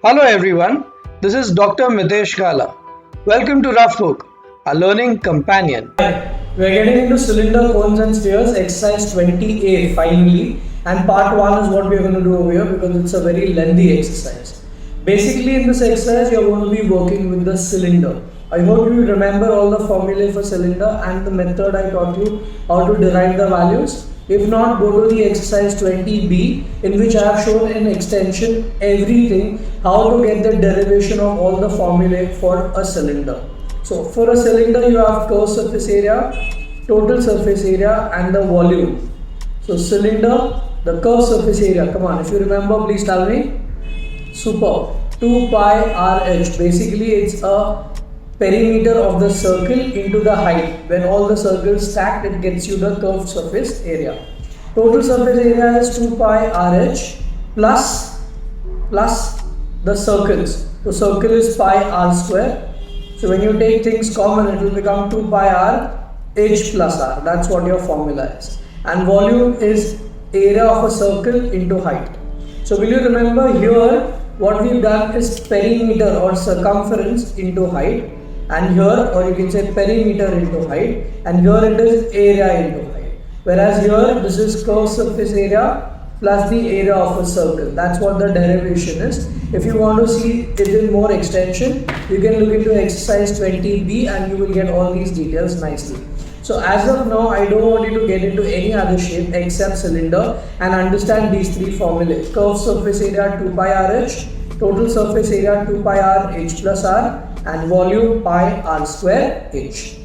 Hello everyone, this is Dr. MiteshGala. Welcome to Rough Book, a learning companion. We're getting into cylinder, cones and spheres, exercise 20A finally, and part 1 is what we're going to do over here because it's a very lengthy exercise. Basically in this exercise you're going to be working with the cylinder. I hope you remember all the formulae for cylinder and the method I taught you how to derive the values. If not, go to the exercise 20B in which I have shown in extension everything how to get the derivation of all the formulae for a cylinder. So for a cylinder you have curved surface area, total surface area and the volume. So cylinder, the curved surface area, come on, if you remember please tell me. Super, 2 pi RH, basically it's a perimeter of the circle into the height. When all the circles stacked it gets you the curved surface area. Total surface area is 2 pi RH plus the circles. So circle is pi r square. So when you take things common it will become 2 pi r h plus r. That's what your formula is. And volume is area of a circle into height. So will you remember here what we've done is perimeter or circumference into height, and here, or you can say perimeter into height, and here it is area into height. Whereas here this is curved surface area plus the area of a circle. That's what the derivation is. If you want to see it in more extension, you can look into exercise 20B and you will get all these details nicely. So as of now, I don't want you to get into any other shape except cylinder and understand these three formulas. Curved surface area 2 pi RH, total surface area 2 pi r h plus r, and volume pi r square h.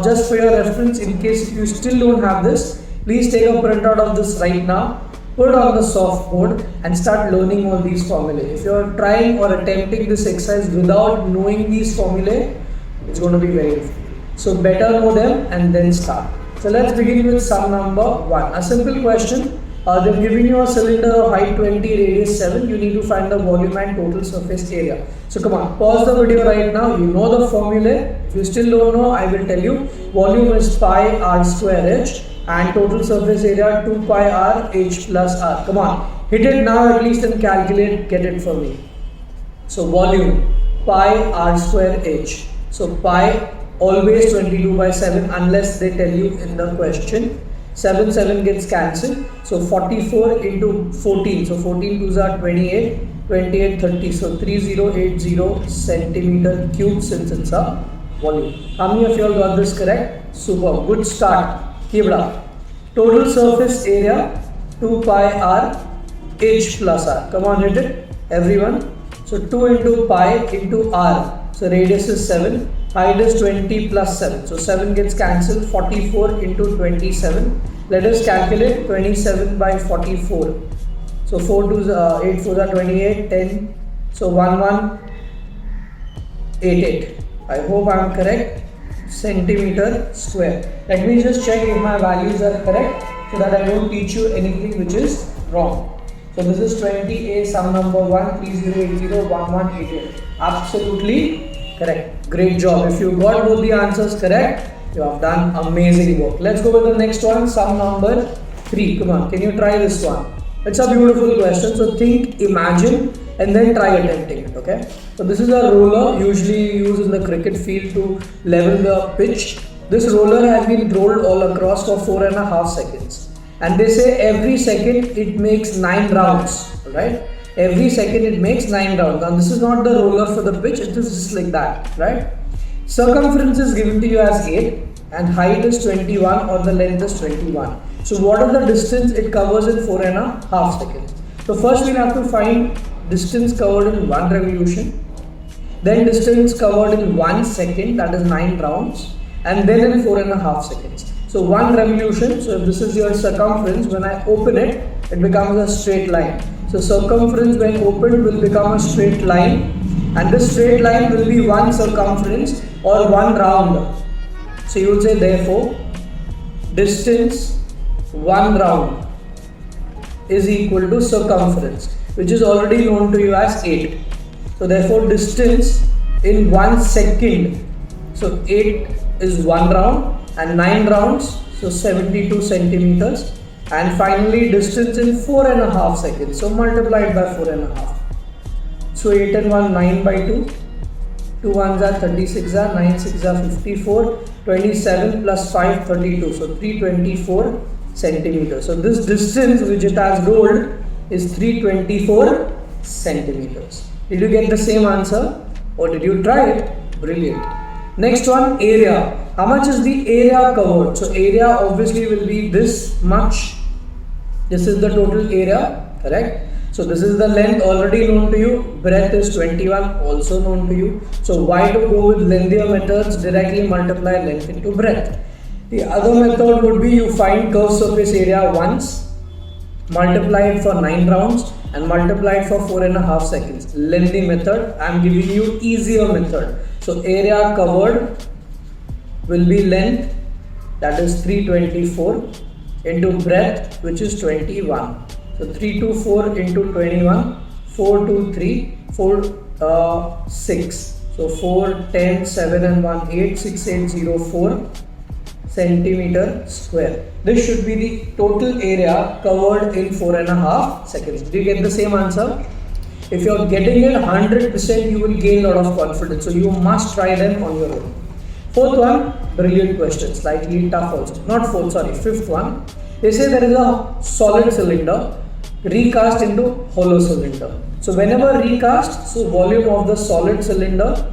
Just for your reference, in case if you still don't have this, please take a printout of this right now, put it on the soft board and start learning all these formulae. If you are trying or attempting this exercise without knowing these formulae, it's going to be very difficult. So better know them and then start. So let's begin with sum number 1. A simple question. They've given you a cylinder of height 20, radius 7. You need to find the volume and total surface area. So come on, pause the video right now. You know the formula. If you still don't know, I will tell you. Volume is pi r square h and total surface area 2 pi r h plus r. Come on, hit it now at least and calculate, get it for me. So volume pi r square h. So pi always 22 by 7 unless they tell you in the question. 7 gets cancelled. So 44 into 14. So 14 2s are 28. 28 30. So 3080 centimeter cube since it's a volume. How many of you all got this correct? Super. Good start. Keep it up. Total surface area 2 pi r h plus r. Come on, hit it. Everyone. So 2 into pi into r. So radius is 7. Height is 20 plus 7. So 7 gets cancelled. 44 into 27. Let us calculate 27 by 44. So 4 2s 8 4s are 28. 10. So 1188. I hope I am correct. Centimeter square. Let me just check if my values are correct so that I don't teach you anything which is wrong. So this is 20A sum number 1 3080 1188. Absolutely correct. Great job. If you got both the answers correct, you have done amazing work. Let's go with the next one, sum number 3. Come on, can you try this one? It's a beautiful question. So think, imagine and then try attempting it, okay? So this is a roller usually used in the cricket field to level the pitch. This roller has been rolled all across for 4.5 seconds. And they say every second it makes 9 rounds, right? Every second it makes 9 rounds. Now this is not the roller for the pitch, it is just like that, right? Circumference is given to you as 8 and height is 21 or the length is 21. So what is the distance it covers in 4.5 seconds? So first we'll have to find distance covered in 1 revolution, then distance covered in 1 second, that is 9 rounds, and then in 4.5 seconds. So 1 revolution, so if this is your circumference, when I open it, it becomes a straight line. So circumference when opened will become a straight line, and this straight line will be 1 circumference or 1 round. So you would say therefore distance 1 round is equal to circumference, which is already known to you as 8. So therefore distance in 1 second, so 8 is 1 round and 9 rounds, so 72 centimeters, and finally distance in 4.5 seconds, so multiplied by 4.5. So 8 and 1, 9 by 2. 2 ones are 36 are 9 6 are 54, 27 plus 5 32, so 324 centimeters. So this distance which it has rolled is 324 centimeters. Did you get the same answer or did you try it? Brilliant. Next one, area. How much is the area covered? So area obviously will be this much. This is the total area, correct? So this is the length already known to you. Breadth is 21, also known to you. So why to go with lengthier methods? Directly multiply length into breadth. The other method would be you find curved surface area once, multiply it for 9 rounds and multiply it for 4.5 seconds. Lengthy method. I am giving you easier method. So area covered will be length, that is 324, into breadth, which is 21. So 324 into 21, 423, 6. So 4, 10, 7 and 1, 8, 6804 centimeter square. This should be the total area covered in 4.5 seconds. Do you get the same answer? If you are getting it 100%, you will gain a lot of confidence. So you must try them on your own. Fourth one, brilliant question, slightly tough also. Not fourth, sorry, fifth one. They say there is a solid cylinder recast into hollow cylinder. So whenever recast, so volume of the solid cylinder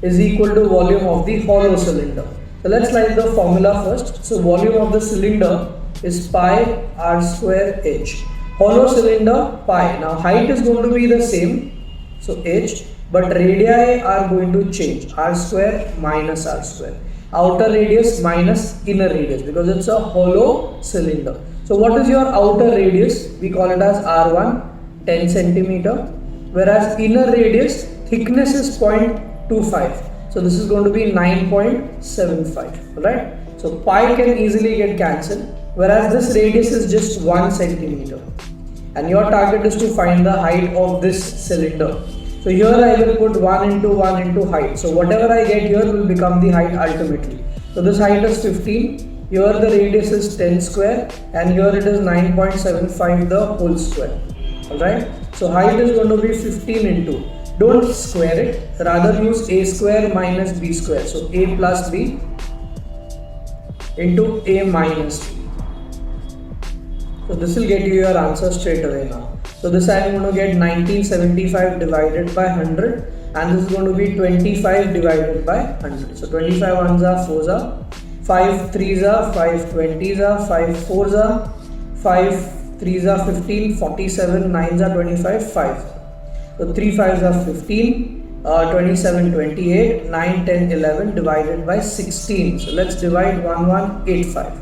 is equal to volume of the hollow cylinder. So let's write the formula first. So volume of the cylinder is pi r square h. Hollow cylinder pi. Now height is going to be the same, so h, but radii are going to change. R square minus r square. Outer radius minus inner radius because it's a hollow cylinder. So what is your outer radius? We call it as R1, 10 centimeter, whereas inner radius thickness is 0.25. So this is going to be 9.75, right? So pi can easily get cancelled, whereas this radius is just 1 centimeter. And your target is to find the height of this cylinder. So here I will put 1 into 1 into height. So whatever I get here will become the height ultimately. So this height is 15. Here the radius is 10 square and here it is 9.75 the whole square. Alright. So height is going to be 15 into. Don't square it. Rather use a square minus b square. So a plus b into a minus b. So this will get you your answer straight away now. So this I am going to get 1975 divided by 100 and this is going to be 25 divided by 100. So 25 ones are 4s are, 5 3s are, 5 20s are, 5 4s are, 5 3s are 15, 47, 9s are 25, 5. So 3 5s are 15, 27 28, 9 10 11 divided by 16. So let's divide 1185.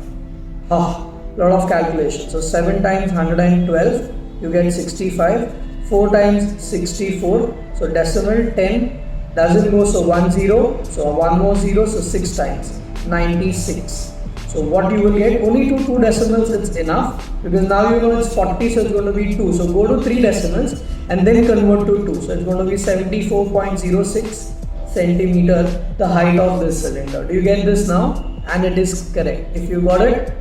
Lot of calculations. So 7 times 112, you get 65. 4 times 64, so decimal 10 doesn't go, so 1 0, so 1 more 0, so 6 times 96. So what you will get, only to 2 decimals it's enough, because now you know it's 40, so it's going to be 2. So go to 3 decimals and then convert to 2. So it's going to be 74.06 centimeter, the height of this cylinder. Do you get this now? And it is correct. If you got it,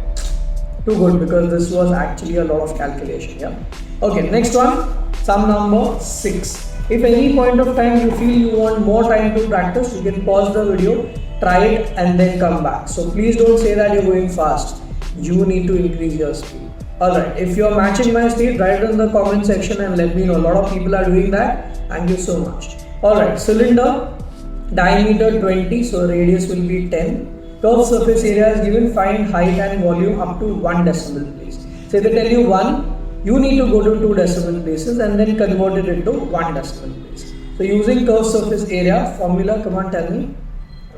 too good, because this was actually a lot of calculation. Yeah. Okay, next one, sum number 6. If any point of time you feel you want more time to practice, you can pause the video, try it and then come back. So please don't say that you're going fast. You need to increase your speed. Alright, if you're matching my speed, write it in the comment section and let me know. A lot of people are doing that. Thank you so much. Alright, cylinder, diameter 20, so radius will be 10. Curved surface area is given, find height and volume up to 1 decimal place. So if they tell you 1, you need to go to 2 decimal places and then convert it into 1 decimal place. So using curved surface area formula, come on, tell me.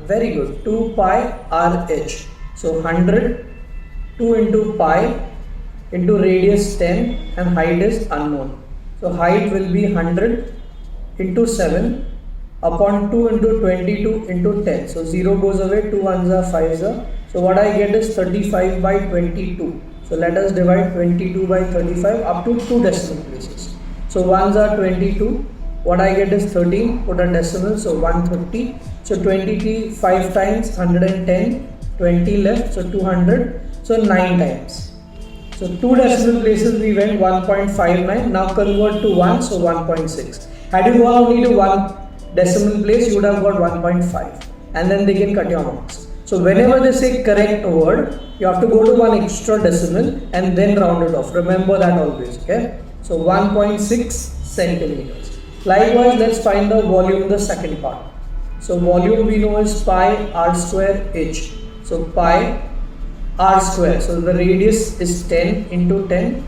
Very good. 2 pi RH. So 100, 2 into pi into radius 10 and height is unknown. So height will be 100 into 7 upon 2 into 22 into 10. So 0 goes away, 2 ones are 5s are. So what I get is 35 by 22. So let us divide 22 by 35 up to 2 decimal places. So 1s are 22. What I get is 13. Put a decimal, so 130. So 25 times 110, 20 left, so 200. So 9 times. So 2 decimal places we went 1.59. Now convert to 1, so 1.6. Had you gone only to 1 decimal place, you would have got 1.5. And then they can cut your marks. So whenever they say correct word, you have to go to one extra decimal and then round it off. Remember that always, okay? So 1.6 centimeters. Likewise, let's find the volume in the second part. So volume we know is pi r square h. So pi r square. So the radius is 10 into 10.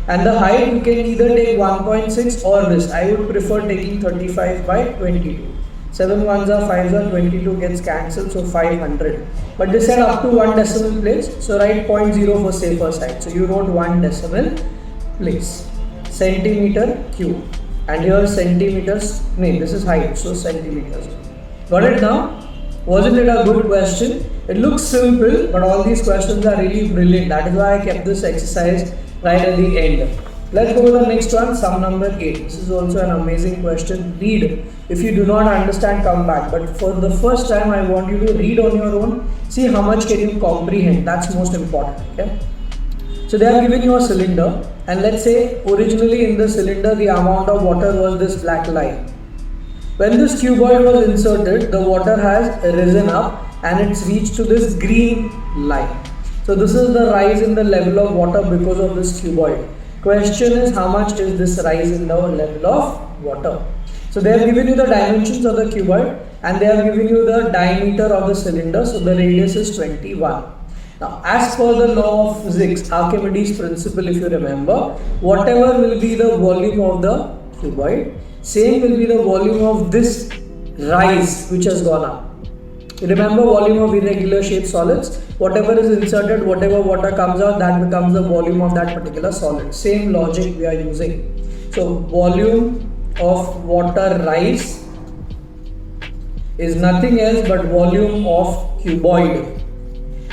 And the height you can either take 1.6 or this. I would prefer taking 35 by 22. 7 ones are 5s are 22 gets cancelled, so 500. But they said up to 1 decimal place, so write 0.0 for safer side. So you wrote 1 decimal place. Centimeter cube. And here centimeters, no, this is height, so centimeters. Got it now? Wasn't it a good question? It looks simple, but all these questions are really brilliant. That is why I kept this exercise right at the end. Let's go to the next one, sum number 8. This is also an amazing question. Read. If you do not understand, come back. But for the first time, I want you to read on your own. See how much can you comprehend. That's most important. Okay. So they have given you a cylinder, and let's say originally in the cylinder the amount of water was this black line. When this cuboid was inserted, the water has risen up and it's reached to this green line. So this is the rise in the level of water because of this cuboid. Question is, how much is this rise in the level of water? So they have given you the dimensions of the cuboid and they have given you the diameter of the cylinder. So the radius is 21. Now, as per the law of physics, Archimedes principle, if you remember, whatever will be the volume of the cuboid, same will be the volume of this rise which has gone up. You remember volume of irregular shaped solids? Whatever is inserted, whatever water comes out, that becomes the volume of that particular solid. Same logic we are using. So, volume of water rise is nothing else but volume of cuboid.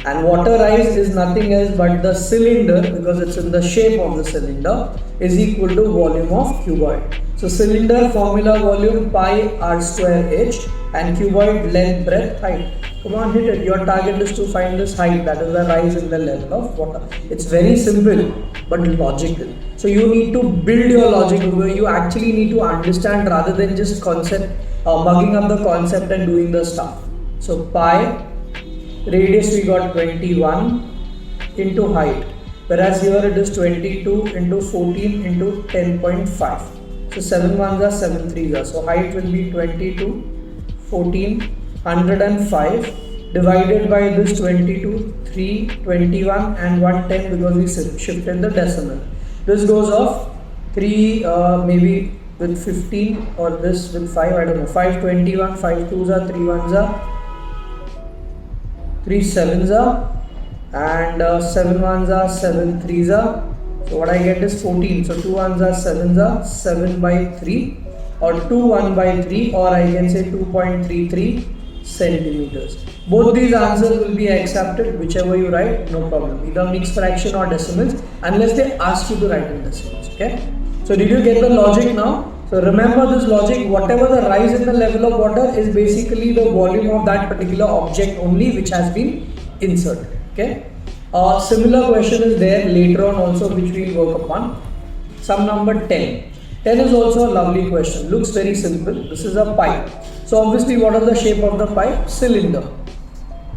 And water rise is nothing else but the cylinder, because it's in the shape of the cylinder, is equal to volume of cuboid. So cylinder formula volume pi r square h and cuboid length, breadth, height. Come on, hit it. Your target is to find this height, that is the rise in the level of water. It's very simple but logical. So you need to build your logic. You actually need to understand rather than just mugging up the concept and doing the stuff. So pi, radius we got 21 into height, whereas here it is 22 into 14 into 10.5. So 7 ones are 7 threes are. So height will be 22, 14, 105 divided by this 22, 3, 21 and 110 because we shifted the decimal. This goes off 3 maybe with 15 or this with 5, I don't know, 521, 5 twos are, 3 ones are, 3 sevens are, and 7 ones are, 7 threes are. So what I get is 14. So 2 ones are, 7s are, 7 by 3 or 2 1 by 3, or I can say 2.33 centimeters. Both these answers will be accepted, whichever you write, no problem. Either mixed fraction or decimals, unless they ask you to write in decimals. Okay. So did you get the logic now? So remember this logic, whatever the rise in the level of water is basically the volume of that particular object only which has been inserted. Okay. A similar question is there later on also which we will work upon. Sum number 10. 10 is also a lovely question. Looks very simple. This is a pipe. So obviously what is the shape of the pipe? Cylinder.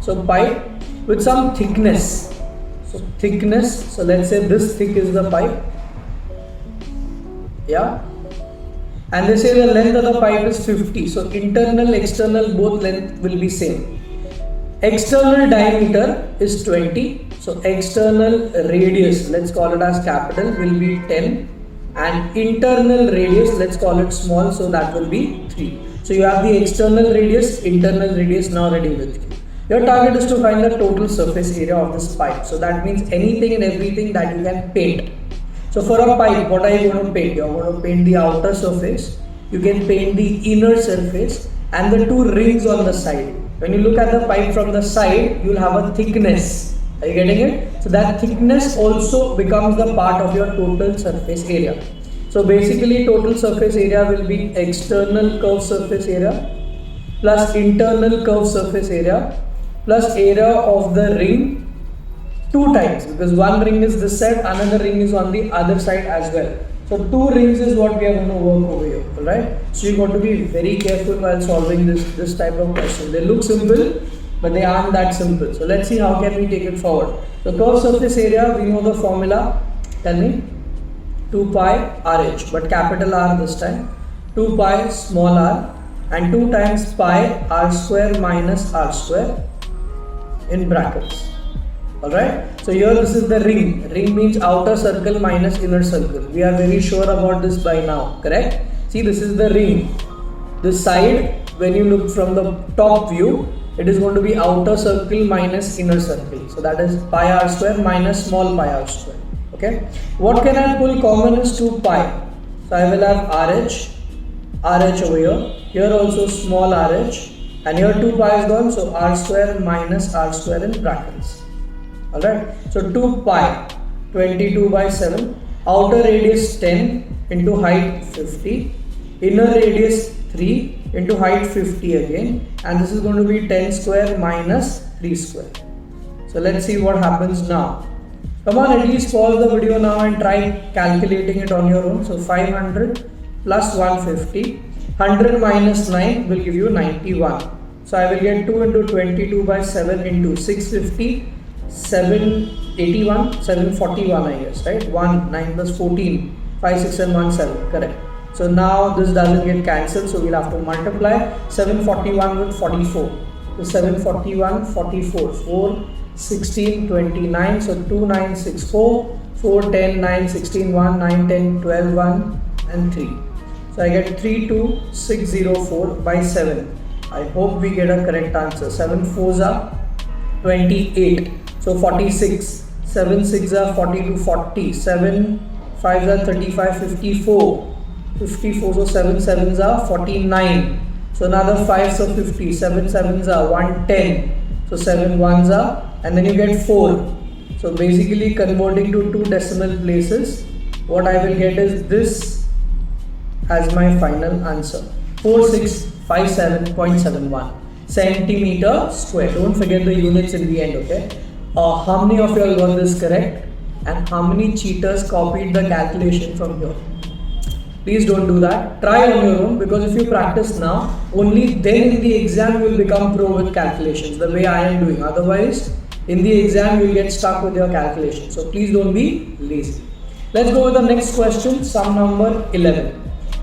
So pipe with some thickness. So thickness. So let's say this thick is the pipe. Yeah. And they say the length of the pipe is 50. So internal, external, both length will be same. External diameter is 20. So external radius, let's call it as capital, will be 10. And internal radius, let's call it small, so that will be 3. So you have the external radius, internal radius now ready with you. Your target is to find the total surface area of this pipe. So that means anything and everything that you can paint. So for a pipe, what are you going to paint? You are going to paint the outer surface, you can paint the inner surface and the 2 rings on the side. When you look at the pipe from the side, you will have a thickness. Are you getting it? So that thickness also becomes the part of your total surface area. So basically total surface area will be external curved surface area plus internal curved surface area plus area of the ring two times, because one ring is this side, another ring is on the other side as well. So two rings is what we are going to work over here, alright? So you got to be very careful while solving this type of question. They look simple, but they aren't that simple. So let's see how can we take it forward. So curved surface area, we know the formula. Tell me. 2 pi RH, but capital R this time. 2 pi small r, and 2 times pi r square minus r square in brackets. Alright, so here this is the ring. Ring means outer circle minus inner circle. We are very sure about this by now, correct? See, this is the ring. This side, when you look from the top view, it is going to be outer circle minus inner circle. So that is pi r square minus small pi r square. Okay, what can I pull common is 2 pi. So I will have RH over here. Here also small RH, and here 2 pi is gone. So r square minus r square in brackets. Alright, so 2 pi 22 by 7, outer radius 10 into height 50, inner radius 3 into height 50 again, and this is going to be 10 square minus 3 square. So let's see what happens now. Come on, at least pause the video now and try calculating it on your own. So 500 plus 150, 100 minus 9 will give you 91. So I will get 2 into 22 by 7 into 650, 781, 741 I guess, right? 1, 9 plus 14, 5, 6 and 1, 7, correct. So now this doesn't get cancelled, so we'll have to multiply 741 with 44. So 741, 44, 4, 16, 29, so 2964, 4, 10, 9, 16, 1, 9, 10, 12, 1 and 3. So I get 32604 by 7. I hope we get a correct answer. 7 4s are 28. So 46, 7 6 are 42, 40, 7 5s are 35, 54, 54, so 7 7s are 49. So another 5s are 50, 7 7s are 110, so 7 1s are, and then you get 4. So basically converting to 2 decimal places, what I will get is this as my final answer. 4657.71 centimeter square. Don't forget the units in the end, okay? How many of you all got this correct? And how many cheaters copied the calculation from here? Please don't do that. Try on your own, because if you practice now, only then in the exam you will become pro with calculations, the way I am doing. Otherwise, in the exam you will get stuck with your calculations. So please don't be lazy. Let's go with the next question, sum number 11.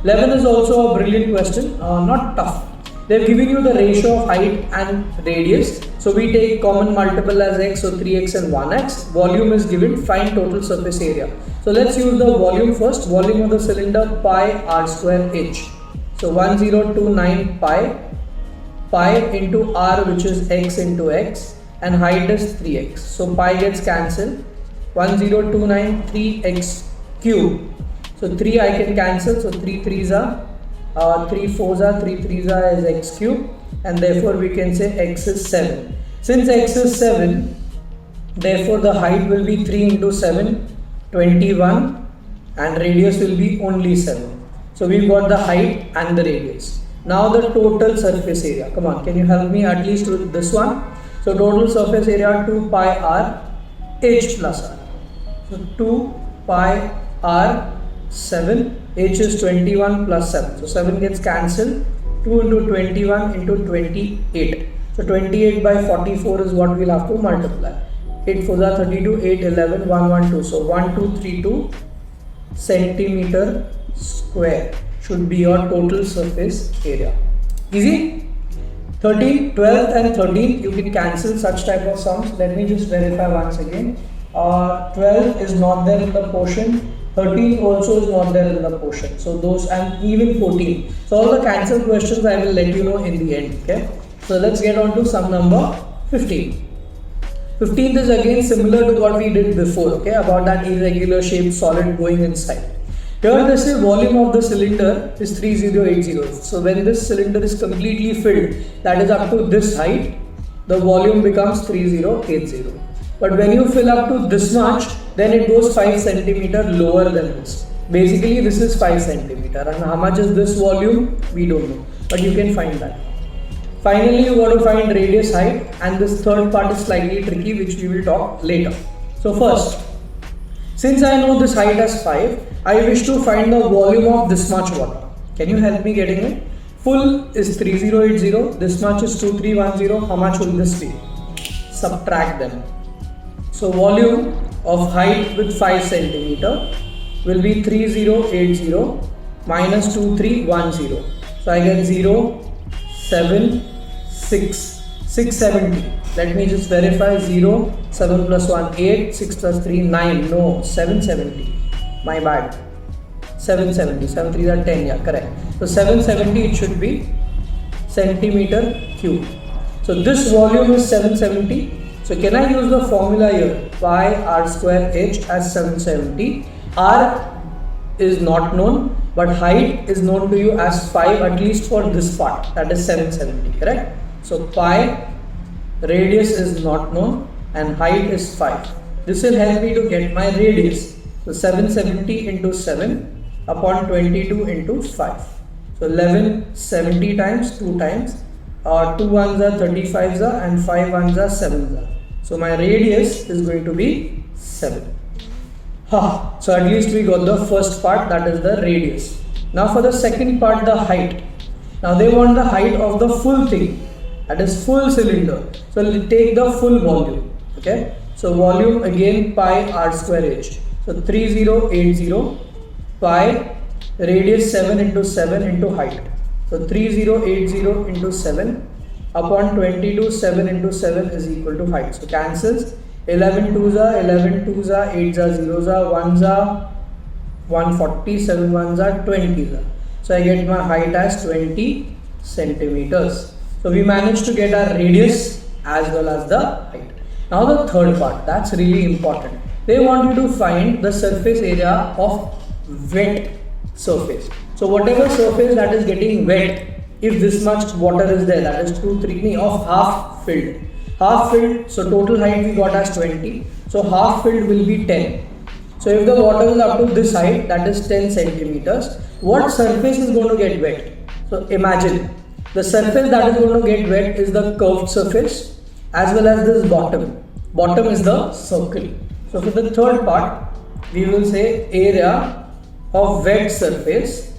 11 is also a brilliant question, not tough. They have given you the ratio of height and radius. So we take common multiple as x, so 3x and 1x. Volume is given, find total surface area. So let's use the volume first. Volume of the cylinder pi r square h. So 1029 pi into r, which is x into x, and height is 3x. So pi gets cancelled. 1029 3x cube. So 3 I can cancel. So 3 3s are 3 4s are 3 3s are is x cube, and therefore we can say x is 7. Since x is 7, therefore the height will be 3 into 7, 21, and radius will be only 7. So we've got the height and the radius. Now the total surface area. Come on, can you help me at least with this one? So total surface area 2 pi r h plus r. So 2 pi r 7, h is 21 plus 7. So 7 gets cancelled. 2 into 21 into 28. So 28 by 44 is what we'll have to multiply. 8 4s are 32, 8 11, 112. So 1232 centimeter square should be your total surface area. Easy? 13, 12 and 13, you can cancel such type of sums. Let me just verify once again. 12 is not there in the portion. 13 also is not there in the portion. So those, and even 14. So all the cancelled questions I will let you know in the end. Okay. So let's get on to sum number 15. 15th is again similar to what we did before. Okay, about that irregular shaped solid going inside. Here they say volume of the cylinder is 3080. So when this cylinder is completely filled, that is up to this height, the volume becomes 3080. But when you fill up to this much, then it goes 5 centimeter lower than this. Basically this is 5 centimeter, and how much is this volume? We don't know, but you can find that. Finally, you got to find radius, height, and this third part is slightly tricky, which we will talk later. So first, since I know this height as 5, I wish to find the volume of this much water. Can you help me getting it? Full is 3080, this much is 2310, how much will this be? Subtract them. So volume of height with 5 centimeter will be 3080 minus 2310. So I get 0, 7, 6, 670. Let me just verify. 0, 7 plus 1, 8, 6 plus 3, 9. No, 770. My bad. 770. 7 3 are 10. Yeah, correct. So 770 it should be centimeter cube. So this volume is 770. So can I use the formula here? Pi r square h as 770. R is not known, but height is known to you as 5, at least for this part, that is 770, correct? So pi, radius is not known, and height is 5. This will help me to get my radius. So 770 into 7 upon 22 into 5. So 1170 times 2 times, 2 ones are 35s are, and 5 ones are 7s are. So my radius is going to be 7. So at least we got the first part, that is the radius. Now for the second part, the height. Now they want the height of the full thing, that is full cylinder. So we'll take the full volume. Okay. So volume again pi r square h. So 3080 pi radius 7 into 7 into height. So 3080 into 7 upon 22, 7 into 7 is equal to height. So cancels. 11 2s are 11 2s are 8s are 0s are 1s are 140, 7 1s are 20s are. So I get my height as 20 centimeters. So we managed to get our radius as well as the height. Now the third part, that's really important. They want you to find the surface area of wet surface. So whatever surface that is getting wet, if this much water is there, that is 2 3 of half filled. Half filled, so total height we got as 20. So half filled will be 10. So if the water is up to this height, that is 10 centimeters, what surface is going to get wet? So imagine, the surface that is going to get wet is the curved surface as well as this bottom. Bottom is the circle. So for the third part, we will say area of wet surface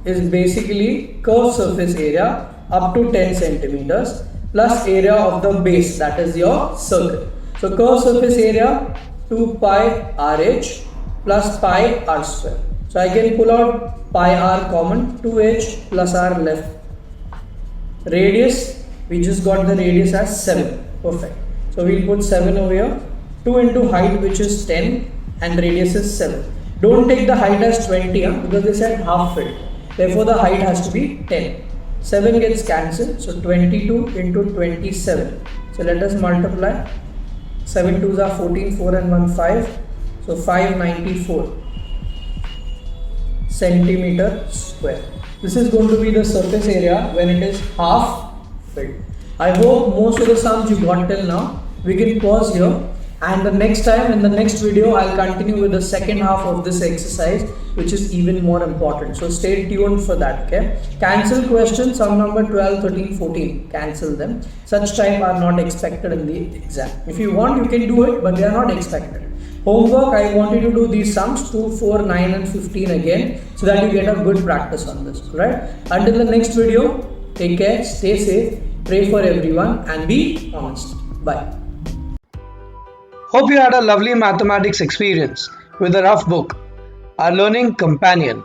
is basically curved surface area up to 10 centimeters plus area of the base, that is your circle. So curved surface area 2 pi RH plus pi r square. So I can pull out pi r common, 2h plus r left. Radius, we just got the radius as 7. Perfect. So we'll put 7 over here. 2 into height, which is 10, and radius is 7. Don't take the height as 20 because they said half filled. Therefore the height has to be 10. 7 gets cancelled, so 22 into 27. So let us multiply. 7 2s are 14, 4 and 1 5. So 594 centimeter square. This is going to be the surface area when it is half filled. I hope most of the sums you got till now. We can pause here, and the next time in the next video I'll continue with the second half of this exercise, which is even more important. So stay tuned for that. Okay, cancel questions, sum number 12 13 14, cancel them. Such type are not expected in the exam. If you want, you can do it, but they are not expected. Homework, I want you to do these sums 2 4 9 and 15 again, so that you get a good practice on this. Right, until the next video, take care, stay safe, pray for everyone, and be honest. Bye. Hope you had a lovely mathematics experience with the rough book, our learning companion.